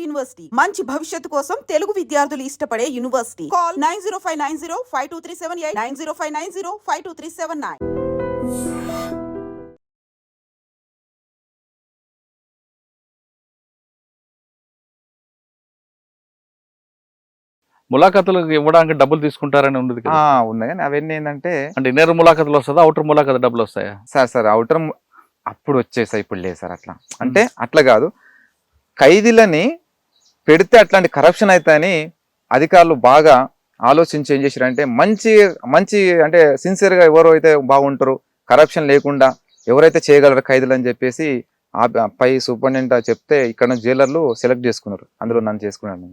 University మంచి భవిష్యత్తు కోసం తెలుగు విద్యార్థులు ఇష్టపడే యూనివర్సిటీ. కాల్ 9059052378 9059052379. ములాఖతులు ఇవ్వడానికి డబ్బులు తీసుకుంటారని ఉంది కదా. ఉన్నాయి కానీ అవన్నీ ఏంటంటే అంటే ఇన్నర్ ములాఖతులు వస్తుందా, అవుటర్ ములాఖతు డబ్బులు వస్తాయా? సార్ అవుటర్ అప్పుడు వచ్చేసాయి, ఇప్పుడు లేదు సార్. అట్లా అంటే అట్లా కాదు, ఖైదీలని పెడితే అట్లాంటి కరప్షన్ అవుతాయని అధికారులు బాగా ఆలోచించి ఏం చేశారంటే మంచి మంచి అంటే సిన్సియర్గా ఎవరు అయితే బాగుంటారు, కరప్షన్ లేకుండా ఎవరైతే చేయగలరు ఖైదీలు అని చెప్పేసి పై సూపరింటెండెంట్ చెప్తే ఇక్కడ జైలర్లు సెలెక్ట్ చేసుకున్నారు, అందులో నన్ను చేసుకున్నాను.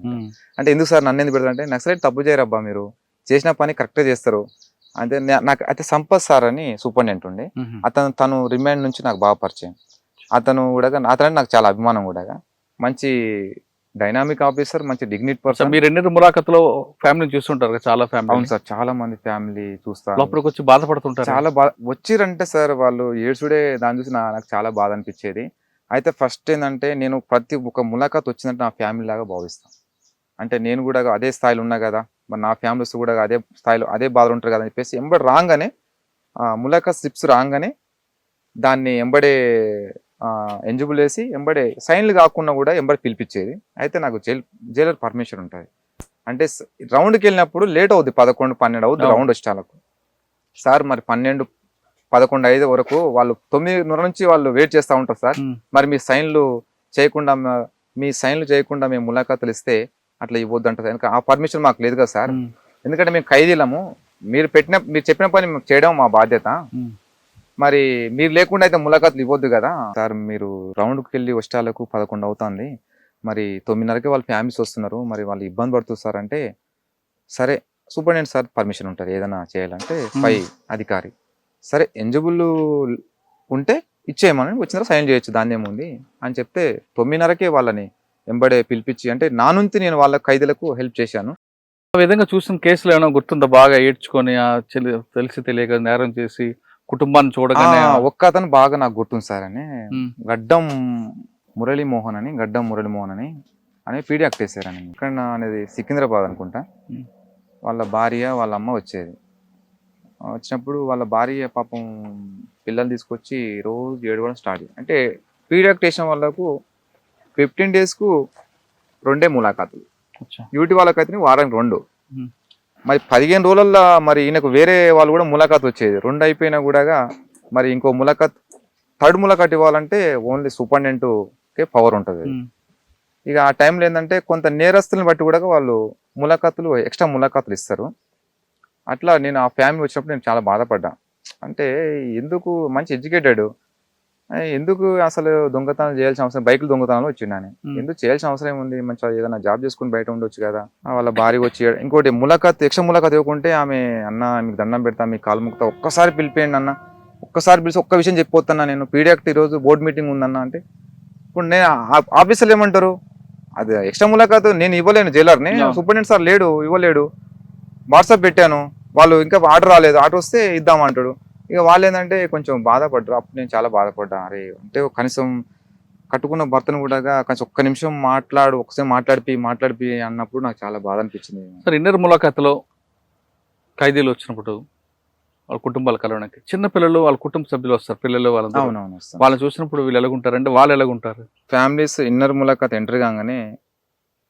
అంటే ఎందుకు సార్ నన్ను ఎందుకు పెడతారంటే నక్సలైట్ తప్పు చేయరబ్బా, మీరు చేసిన పని కరెక్ట్గా చేస్తారు అంటే. నాకు అయితే సంపత్ సార్ అని సూపరింటెండెంట్ ఉండే, తను రిమాండ్ నుంచి నాకు బాగా పరిచయం. అతను కూడా నాకు చాలా అభిమానం కూడా, మంచి డైనామిక్ ఆఫీసర్, మంచి డిగ్నిటీ పర్సన్. మీరు ఎన్ని ములాఖతులో ఫ్యామిలీ చూస్తుంటారు, చాలా ఫ్యామిలీ. అవును సార్, చాలా మంది ఫ్యామిలీ చూస్తారు, లోపలికి వచ్చి బాధపడుతుంటారు. చాలా బాధ వచ్చిరంటే సార్ వాళ్ళు ఏడ్చుడే, దాన్ని చూసి నాకు చాలా బాధ అనిపించేది. అయితే ఫస్ట్ ఏంటంటే నేను ప్రతి ఒక్క ములాఖత్ వచ్చిందంటే నా ఫ్యామిలీ లాగా భావిస్తాను. అంటే నేను కూడా అదే స్థాయిలో ఉన్నా కదా, మరి నా ఫ్యామిలీస్ కూడా అదే స్థాయిలో అదే బాధలు ఉంటారు కదా అని చెప్పేసి ఎంబడి రాగానే ములాఖత్ స్లిప్స్ రాగానే దాన్ని ఎంబడే ఎంజిబుల్ వేసి ఎంబడే సైన్లు కాకుండా కూడా ఎంబడి పిలిపించేది. అయితే నాకు జైలర్ పర్మిషన్ ఉంటుంది. అంటే రౌండ్కి వెళ్ళినప్పుడు లేట్ అవుద్ది, 11-12 అవుద్ది రౌండ్ వచ్చేటాలకు. సార్ మరి 12-11 వరకు వాళ్ళు 9 నుంచి వాళ్ళు వెయిట్ చేస్తూ ఉంటారు సార్. మరి మీ సైన్లు చేయకుండా మేము ములాఖాతులు ఇస్తే అట్లా ఇవ్వద్దు అంటారు. ఎందుకంటే ఆ పర్మిషన్ మాకు లేదు కదా సార్, ఎందుకంటే మేము ఖైదీలము, మీరు చెప్పిన పని చేయడం మా బాధ్యత. మరి మీరు లేకుండా అయితే ములాఖాతులు ఇవ్వద్దు కదా సార్. మీరు రౌండ్కి వెళ్ళి వచ్చేటాలకు 11 అవుతుంది, మరి 9:30కి వాళ్ళ ఫ్యామిలీస్ వస్తున్నారు, మరి వాళ్ళు ఇబ్బంది పడుతుంది సార్ అంటే, సరే సూపరింటెండెంట్ సార్ పర్మిషన్ ఉంటుంది ఏదైనా చేయాలంటే, పై అధికారి సరే ఎలిజిబుల్ ఉంటే ఇచ్చేయమని, వచ్చిన తర్వాత సైన్ చేయొచ్చు దాన్ని ఏముంది అని చెప్తే 9:30కే వాళ్ళని ఎంబడే పిలిపించి, అంటే నా నుంచి నేను వాళ్ళ ఖైదీలకు హెల్ప్ చేశాను. ఆ విధంగా చూసిన కేసులు ఏమైనా గుర్తుందా? బాగా ఏడ్చుకొని తెలిసి తెలియక నేరం చేసి కుటుంబాన్ని చూడగానే ఒక్క అతను బాగా నాకు గుర్తుంది సార్ అని, గడ్డం మురళీమోహన్ అని పీడీ యాక్ట్ వేసారని. ఇక్కడ అనేది సికింద్రాబాద్ అనుకుంటా. వాళ్ళ భార్య వాళ్ళ అమ్మ వచ్చేది. వచ్చినప్పుడు వాళ్ళ భార్య పాపం పిల్లలు తీసుకొచ్చి రోజు ఏడవడం స్టార్ట్ చేసి, అంటే పీడీ యాక్ట్ వేసిన వాళ్ళకు 15 డేస్కు 2 ములాఖాతులు, యూటీ వాళ్ళకైతే వారానికి 2. మరి 15 రోజుల్లో మరి ఈయనకు వేరే వాళ్ళు కూడా ములాఖాత్ వచ్చేది. 2 అయిపోయినా కూడా మరి ఇంకో ములాఖాత్, థర్డ్ ములాఖాత్ ఇవ్వాలంటే ఓన్లీ సూపరింటెండెంట్కే పవర్ ఉంటుంది. ఇక ఆ టైంలో ఏంటంటే కొంత నేరస్తులను బట్టి కూడా వాళ్ళు ఎక్స్ట్రా ములాఖాతులు ఇస్తారు. అట్లా నేను ఆ ఫ్యామిలీ వచ్చినప్పుడు నేను చాలా బాధపడ్డా. అంటే ఎందుకు మంచి ఎడ్యుకేటెడ్, ఎందుకు అసలు దొంగతనం చేయాల్సిన అవసరం, బైకులు దొంగతనాలు వచ్చిందని ఎందుకు చేయాల్సిన అవసరం ఏముంది, మంచిగా ఏదైనా జాబ్ చేసుకుని బయట ఉండొచ్చు కదా. వాళ్ళ భార్య వచ్చి ఇంకోటి ఎక్స్ట్రా ములాఖాత్ ఇవ్వకుంటే ఆమె, అన్న మీకు దండం పెడతా, మీ కాలు ముక్తా, ఒక్కసారి పిలిపేయండి అన్న, ఒక్కసారి పిలిచి ఒక్క విషయం చెప్పొద్దన్నా, నేను పీడీ యాక్ట్ ఈరోజు బోర్డు మీటింగ్ ఉందన్న అంటే, ఇప్పుడు నేను ఆఫీసర్లు ఏమంటారు, అది ఎక్స్ట్రా ములాఖాత్ నేను ఇవ్వలేను, జైలర్ని సూపరింటెండెంట్ సార్ లేడు, ఇవ్వలేడు, వాట్సాప్ పెట్టాను, వాళ్ళు ఇంకా ఆర్డర్ రాలేదు, ఆర్డర్ వస్తే ఇద్దామంటాడు. ఇక వాళ్ళు ఏంటంటే కొంచెం బాధపడ్డారు. అప్పుడు నేను చాలా బాధపడ్డా. అరే అంటే కనీసం కట్టుకున్న భర్తను కూడా కొంచెం ఒక్క నిమిషం ఒకసారి మాట్లాడిపి అన్నప్పుడు నాకు చాలా బాధ అనిపించింది. సార్ ఇన్నర్ ములాఖాతులో ఖైదీలు వచ్చినప్పుడు వాళ్ళ కుటుంబాలు కలవడానికి చిన్న పిల్లలు వాళ్ళ కుటుంబ సభ్యులు వస్తారు, పిల్లలు వాళ్ళని చూసినప్పుడు వీళ్ళు ఎలాగుంటారు అంటే వాళ్ళు ఎలాగుంటారు? ఫ్యామిలీస్ ఇన్నర్ ములాఖాత్ ఎంటర్ కాగానే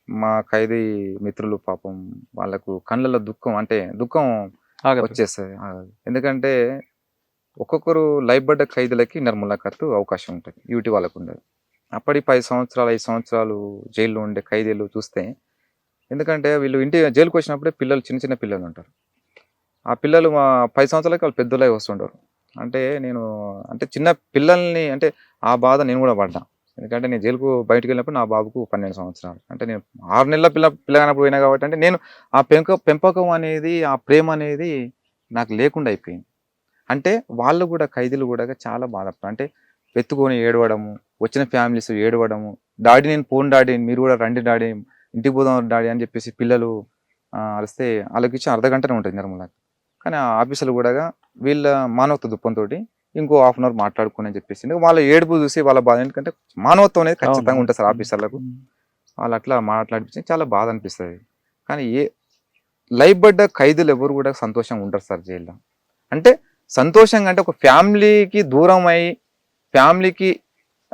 మా ఖైదీ మిత్రులు పాపం వాళ్ళకు కళ్ళల్లో దుఃఖం వచ్చేస్తుంది. ఎందుకంటే ఒక్కొక్కరు లైఫ్ పడ్డ ఖైదీలకి ఇన్నర్ ములాఖాత్ అవకాశం ఉంటుంది, యూటీ వాళ్ళకు ఉండదు. అప్పటి 10 సంవత్సరాలు 5 సంవత్సరాలు జైల్లో ఉండే ఖైదీలు చూస్తే, ఎందుకంటే వీళ్ళు జైలుకి వచ్చినప్పుడే పిల్లలు చిన్న పిల్లలు ఉంటారు. ఆ పిల్లలు 10 సంవత్సరాలకి వాళ్ళు పెద్దలై వస్తుంటారు. అంటే చిన్న పిల్లల్ని, అంటే ఆ బాధ నేను కూడా పడ్డా. ఎందుకంటే నేను జైలుకు బయటకు వెళ్ళినప్పుడు నా బాబుకు 12 సంవత్సరాలు, అంటే నేను 6 నెలల పిల్లగానప్పుడు పోయినా కాబట్టి, అంటే నేను ఆ పెంపకం అనేది, ఆ ప్రేమ అనేది నాకు లేకుండా అయిపోయింది. అంటే వాళ్ళు కూడా ఖైదీలు కూడా చాలా బాధపడతారు. అంటే ఎత్తుకొని ఏడవడము, వచ్చిన ఫ్యామిలీస్ ఏడవడము, డాడీ నేను పోను డాడీ, మీరు కూడా రండి డాడీ, ఇంటికి పోదాం డాడీ అని చెప్పేసి పిల్లలు అరిస్తే వాళ్ళకి ఇచ్చి అర్ధగంటనే ఉంటుంది నిర్మలా. కానీ ఆ ఆఫీసర్లు కూడా వీళ్ళ మానవత్వ దుఃఖంతో ఇంకో హాఫ్ అన్ అవర్ మాట్లాడుకుని అని చెప్పేసి వాళ్ళ ఏడుపు చూసి వాళ్ళ బాధ, ఎందుకంటే మానవత్వం అనేది ఖచ్చితంగా ఉంటుంది సార్ ఆఫీసర్లకు. వాళ్ళు అట్లా మాట్లాడిపించి చాలా బాధ అనిపిస్తుంది. కానీ లైఫ్ పడ్డ ఖైదీలు ఎవరు కూడా సంతోషంగా ఉంటారు సార్ జైల్లో. అంటే సంతోషంగా అంటే ఒక ఫ్యామిలీకి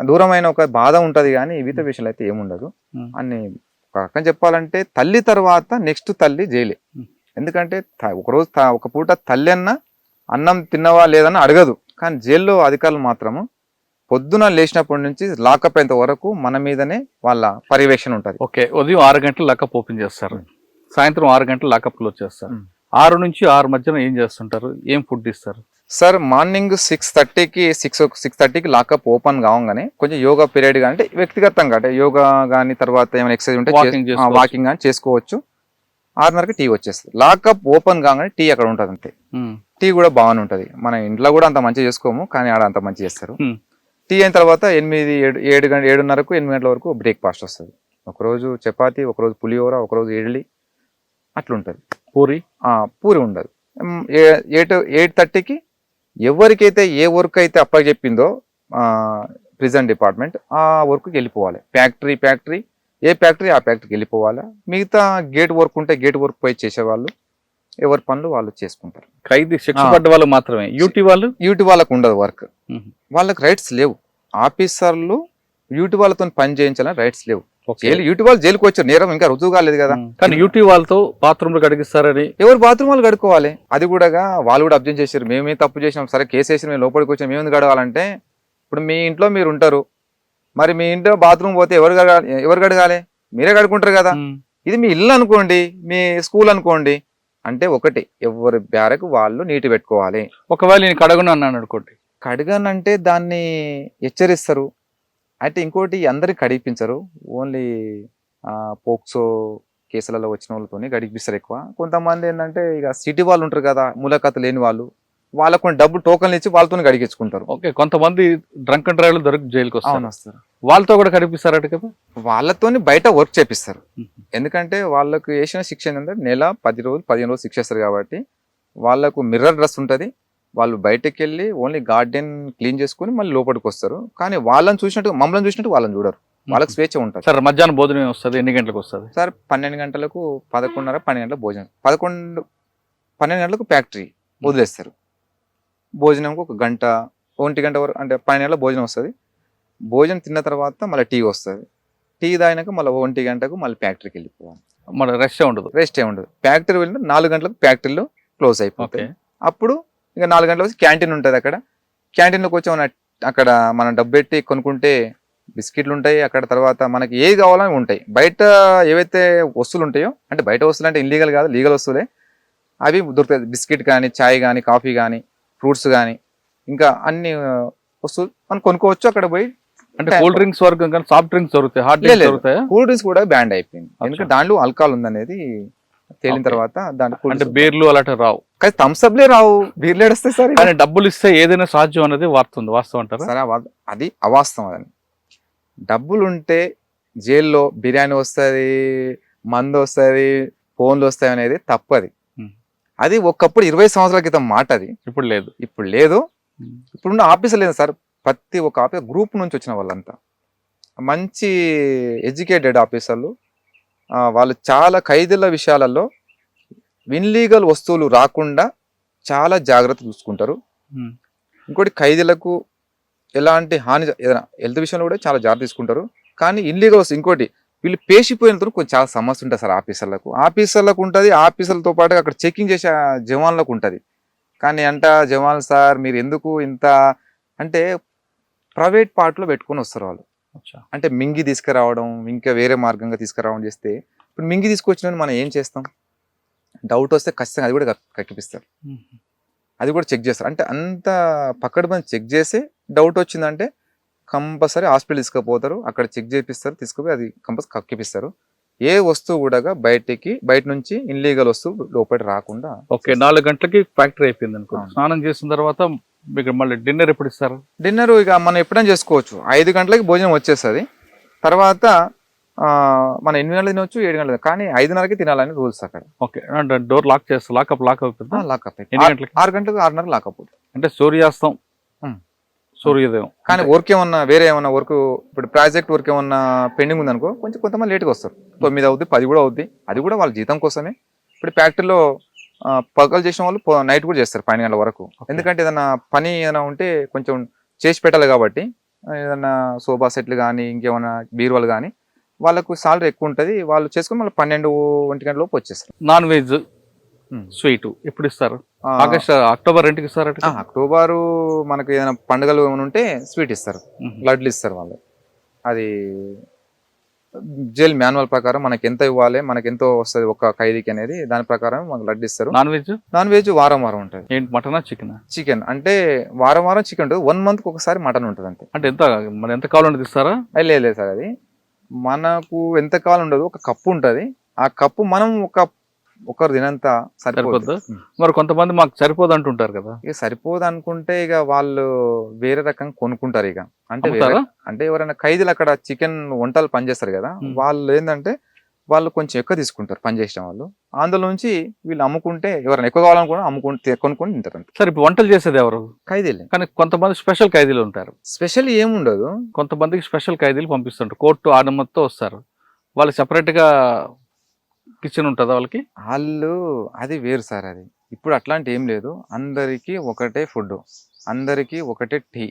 దూరమైన ఒక బాధ ఉంటుంది, కానీ ఈత విషయంలో అయితే ఏముండదు అని ఒక రకం చెప్పాలంటే. తల్లి తర్వాత నెక్స్ట్ తల్లి జైలే. ఎందుకంటే ఒక పూట తల్లి అన్నం తిన్నవా లేదని అడగదు, కానీ జైల్లో అధికారులు మాత్రము పొద్దున లేచినప్పటి నుంచి లాకప్ అయ్యేంత వరకు మన మీదనే వాళ్ళ పర్యవేక్షణ ఉంటుంది. ఓకే, ఉదయం 6 గంటలు లాకప్ ఓపెన్ చేస్తారు, సాయంత్రం 6 గంటలు లాకప్ క్లోజ్ చేస్తారు. 6 నుంచి 6 మధ్యన ఏం చేస్తుంటారు, ఏం ఫుడ్ ఇస్తారు? సార్ మార్నింగ్ 6:30కి లాకప్ ఓపెన్ కావగానే కొంచెం యోగా పీరియడ్ కానీ అంటే వ్యక్తిగతంగా అంటే యోగా కానీ తర్వాత ఏమైనా ఎక్సర్సైజ్ ఉంటే వాకింగ్ కానీ చేసుకోవచ్చు. 6:30కి టీ వచ్చేస్తుంది. లాకప్ ఓపెన్ కాగానే టీ అక్కడ ఉంటుంది అంతే. టీ కూడా బాగానే ఉంటుంది. మన ఇంట్లో కూడా అంత మంచిగా చేసుకోము, కానీ ఆడ అంత మంచిగా చేస్తారు. టీ అయిన తర్వాత 7:30కు 8 గంటల వరకు బ్రేక్ఫాస్ట్ వస్తుంది. ఒకరోజు చపాతి, ఒకరోజు పులిహోర, ఒకరోజు ఇడ్లీ అట్లుంటుంది. పూరి ఉండదు. 8:30కి ఎవరికైతే ఏ వర్క్ అయితే అప్పకి చెప్పిందో ప్రిజన్ డిపార్ట్మెంట్ ఆ వర్క్కి వెళ్ళిపోవాలి. ఫ్యాక్టరీ ఏ ఫ్యాక్టరీ ఆ ఫ్యాక్టరీకి వెళ్ళిపోవాలి. మిగతా గేట్ వర్క్ ఉంటే గేట్ వర్క్ పోయి చేసేవాళ్ళు ఎవరి పనులు వాళ్ళు చేసుకుంటారు. ఖైదీ శిక్ష పడ్డ వాళ్ళు మాత్రమే. యూటీ వాళ్ళకు ఉండదు వర్క్, వాళ్ళకి రైట్స్ లేవు. ఆఫీసర్లు యూటీ వాళ్ళతో పని చేయించాలని రైట్స్ లేవు. యూటీ వాళ్ళు జైలుకి వచ్చారు, నేరం ఇంకా రుజువు కాలేదు కదా. కానీ యూటీ వాళ్ళతో బాత్రూమ్లు కడిగిస్తారని ఎవరు బాత్రూమ్ వాళ్ళు కడుక్కోవాలి. అది కూడా వాళ్ళు కూడా అబ్జెక్ట్ చేశారు. మేమే తప్పు చేసినాం, సరే కేసు వేసి మేము లోపలికి వచ్చాం, మేము కడగాలంటే ఇప్పుడు మీ ఇంట్లో మీరు ఉంటారు, మరి మీ ఇంట్లో బాత్రూమ్ పోతే ఎవరు కడగాలి? మీరే కడుకుంటారు కదా. ఇది మీ ఇల్లు అనుకోండి, మీ స్కూల్ అనుకోండి, అంటే ఒకటి ఎవరి బ్యారకు వాళ్ళు నీటి పెట్టుకోవాలి. ఒకవేళ నేను కడగను అన్నాను అనుకోండి, కడగనంటే దాన్ని హెచ్చరిస్తారు. అయితే ఇంకోటి అందరికి కడిపించరు, ఓన్లీ పోక్సో కేసులలో వచ్చిన వాళ్ళతోనే గడిపిస్తారు ఎక్కువ. కొంతమంది ఏంటంటే ఇక సిటీ వాళ్ళు ఉంటారు కదా, ములాఖాతు లేని వాళ్ళకు కొన్ని డబ్బులు టోకన్లు ఇచ్చి వాళ్ళతో గడిగించుకుంటారు. ఓకే, కొంతమంది డ్రంక్ అండ్ డ్రైవ్లు దొరికి జైలుకి వస్తారు, వాళ్ళతో కూడా కడిపిస్తారట కదా. వాళ్ళతోని బయట వర్క్ చేపిస్తారు. ఎందుకంటే వాళ్ళకు వేసిన శిక్ష ఏంటంటే నెల 10 రోజులు 15 రోజులు శిక్ష ఇస్తారు కాబట్టి వాళ్ళకు మిర్రర్ డ్రెస్ ఉంటుంది. వాళ్ళు బయటకు వెళ్ళి ఓన్లీ గార్డెన్ క్లీన్ చేసుకుని మళ్ళీ లోపలికి వస్తారు. కానీ వాళ్ళని చూసినట్టు మమ్మల్ని చూసినట్టు వాళ్ళని చూడరు, వాళ్ళకి స్వేచ్ఛ ఉంటుంది. సార్ మధ్యాహ్నం భోజనం వస్తుంది, ఎన్ని గంటలకు వస్తుంది? సార్ 12 గంటలకు 11:30 12 గంటలకు భోజనం, 12 గంటలకు ఫ్యాక్టరీ వదిలేస్తారు. భోజనంకు 1 గంట 1 గంట వరకు అంటే 12 గంటలకు భోజనం వస్తుంది. భోజనం తిన్న తర్వాత మళ్ళీ టీ వస్తుంది. టీ తాగినాక మళ్ళీ 1 గంటకు మళ్ళీ ఫ్యాక్టరీకి వెళ్ళిపోవాలి. మళ్ళీ రెస్ట్ ఉండదు. ఫ్యాక్టరీ వెళ్ళిన 4 గంటలకు ఫ్యాక్టరీలో క్లోజ్ అయిపోతాయి. అప్పుడు ఇంకా 4 గంటలకు వచ్చి క్యాంటీన్ ఉంటుంది. క్యాంటీన్లోకి వచ్చి అక్కడ మనం డబ్బు పెట్టి కొనుక్కుంటే బిస్కెట్లు ఉంటాయి. అక్కడ తర్వాత మనకి ఏది కావాలని ఉంటాయి. బయట ఏవైతే వస్తువులు ఉంటాయో, అంటే బయట వస్తువులు అంటే ఇల్లీగల్ కాదు, లీగల్ వస్తువులే, అవి దొరుకుతాయి. బిస్కెట్ కానీ, చాయ్ కానీ, కాఫీ కానీ, ఫ్రూట్స్ కానీ, ఇంకా అన్ని వస్తువులు మనం కొనుక్కోవచ్చు అక్కడ పోయి. అంటే కూల్ డ్రింక్స్ వరకు కానీ సాఫ్ట్ డ్రింక్స్ దొరుకుతాయి, హాట్ డ్రింక్స్ దొరుకుతాయి. కూల్ డ్రింక్స్ కూడా బ్యాండ్ అయిపోయింది, ఎందుకంటే దాంట్లో ఆల్కహాల్ ఉందనేది తేలిన తర్వాత. అంటే బీర్లు అలాంటి రావు, కానీ థమ్స్ అప్లే రావు, బీర్లు ఏడొస్తాయి సార్. కానీ డబ్బులు ఇస్తే ఏదైనా సాధ్యం అనేది వాస్తవం అంటారా? సరే, అది అవాస్తవం. అదని డబ్బులు ఉంటే జైల్లో బిర్యానీ వస్తుంది, మందు వస్తుంది, ఫోన్లు వస్తాయి అనేది తప్పది. అది ఒకప్పుడు 20 సంవత్సరాల క్రితం మాట, అది ఇప్పుడు లేదు. ఇప్పుడున్న ఆఫీసర్ లేదు సార్, ప్రతి ఒక్క ఆఫీసర్ గ్రూప్ నుంచి వచ్చిన వాళ్ళంతా మంచి ఎడ్యుకేటెడ్ ఆఫీసర్లు. వాళ్ళు చాలా ఖైదీల విషయాలలో ఇన్లీగల్ వస్తువులు రాకుండా చాలా జాగ్రత్త చూసుకుంటారు. ఇంకోటి ఖైదీలకు ఎలాంటి హాని, ఏదైనా హెల్త్ విషయంలో కూడా చాలా జాగ్రత్త తీసుకుంటారు. కానీ ఇన్లీగల్ వస్తుంది. ఇంకోటి వీళ్ళు పేసిపోయినంత కొంచెం చాలా సమస్య ఉంటుంది సార్. ఆఫీసర్లకు ఉంటుంది, ఆఫీసర్లతో పాటు అక్కడ చెకింగ్ చేసే జవాన్లకు ఉంటుంది. కానీ జవాన్లు సార్ మీరు ఎందుకు ఇంత అంటే ప్రైవేట్ పార్ట్లో పెట్టుకొని వస్తారు వాళ్ళు. అంటే మింగి తీసుకురావడం, ఇంకా వేరే మార్గంగా తీసుకురావడం చేస్తే, ఇప్పుడు మింగి తీసుకొచ్చిన మనం ఏం చేస్తాం? డౌట్ వస్తే ఖచ్చితంగా అది కూడా కక్కిపిస్తారు, అది కూడా చెక్ చేస్తారు. అంటే అంత పక్కన చెక్ చేసి డౌట్ వచ్చిందంటే కంపల్సరీ హాస్పిటల్ తీసుకుపోతారు, అక్కడ చెక్ చేపిస్తారు, తీసుకుపోయి అది కంపల్సరీ కక్కిపిస్తారు. ఏ వస్తువు కూడా బయట నుంచి ఇన్లీగల్ వస్తువు లోపలికి రాకుండా. ఓకే, 4 గంటలకి ఫ్యాక్టరీ అయిపోయింది అనుకో, స్నానం చేసిన తర్వాత మీకు మళ్ళీ డిన్నర్ ఎప్పుడు ఇస్తారు? డిన్నర్ ఇక మనం ఎప్పుడైనా చేసుకోవచ్చు. 5 గంటలకి భోజనం వచ్చేస్తుంది. తర్వాత మనం 8 గంటలు తినవచ్చు, 7 గంటలు, కానీ 5:30కి తినాలని రూల్స్ అక్కడ. ఓకే, డోర్ లాక్ చేస్తారు, లాకప్ అవుతుంది. లాకప్ 6 గంటలకు 6:30 లాకప్ అవుతుంది. అంటే సూర్యోదయం. కానీ వర్క్ ఏమన్నా వేరే ఏమన్నా వర్క్ ఇప్పుడు ప్రాజెక్ట్ వర్క్ ఏమన్నా పెండింగ్ ఉందనుకో కొంతమంది లేట్గా వస్తారు. 9 అవుద్ది, 10 కూడా అవుద్ది. అది కూడా వాళ్ళ జీతం కోసమే. ఇప్పుడు ఫ్యాక్టరీలో పగలు చేసిన వాళ్ళు నైట్ కూడా చేస్తారు 12 గంటల వరకు. ఎందుకంటే ఏదైనా పని ఏదైనా ఉంటే కొంచెం చేసి పెట్టాలి కాబట్టి, ఏదైనా సోఫా సెట్లు కానీ ఇంకేమైనా బీరువాలు కానీ వాళ్ళకు సాలరీ ఎక్కువ ఉంటుంది. వాళ్ళు చేసుకుని మళ్ళీ 12-1 గంటల లోపు వచ్చేస్తారు. నాన్ వెజ్ స్వీట్ ఎప్పుడు ఇస్తారు? అక్టోబర్ 2కి ఇస్తారు. అక్టోబరు మనకు ఏదైనా పండుగలు ఏమైనా ఉంటే స్వీట్ ఇస్తారు, లడ్లు ఇస్తారు వాళ్ళు. అది జైల్ మాన్యువల్ ప్రకారం మనకి ఎంత ఇవ్వాలి, మనకి ఎంతో వస్తుంది ఒక ఖైదీకి అనేది, దాని ప్రకారం మనకు లడ్డు ఇస్తారు. నాన్ వెజ్ వారం ఉంటుంది. ఏంటి, మటనా చికెన్? చికెన్ అంటే వారం చికెన్ ఉంటుంది. 1 month ఒకసారి మటన్ ఉంటుంది అంతే. అంటే ఎంత కావాలంటే ఇస్తారా? లేదు సార్, అది మనకు ఎంత కావాలి ఉండదు. ఒక కప్పు ఉంటుంది. ఆ కప్పు మనం ఒకరు తినంత సరిపోదు. మరి కొంతమంది మాకు సరిపోదు అంటుంటారు కదా. ఇక సరిపోదు అనుకుంటే ఇక వాళ్ళు వేరే రకంగా కొనుక్కుంటారు. ఇక అంటే ఎవరైనా ఖైదీలు అక్కడ చికెన్ వంటలు పనిచేస్తారు కదా, వాళ్ళు ఏంటంటే వాళ్ళు కొంచెం ఎక్కువ తీసుకుంటారు పనిచేసిన వాళ్ళు. అందులో నుంచి వీళ్ళు అమ్ముకుంటే ఎవరైనా ఎక్కువ కావాలనుకున్నా కొనుక్కొని తింటారు అంతే. సరే, ఇప్పుడు వంటలు చేసేది ఎవరు? ఖైదీలు. కానీ కొంతమంది స్పెషల్ ఖైదీలు ఉంటారు. స్పెషల్ ఏముండదు, కొంతమందికి స్పెషల్ ఖైదీలు పంపిస్తుంటారు. కోర్టు అనుమతితో వస్తారు. వాళ్ళు సెపరేట్ గా కిచెన్ ఉంటుందా వాళ్ళకి? అది వేరు సార్. అది ఇప్పుడు అట్లాంటి ఏం లేదు. అందరికీ ఒకటే ఫుడ్, అందరికీ ఒకటే టీ.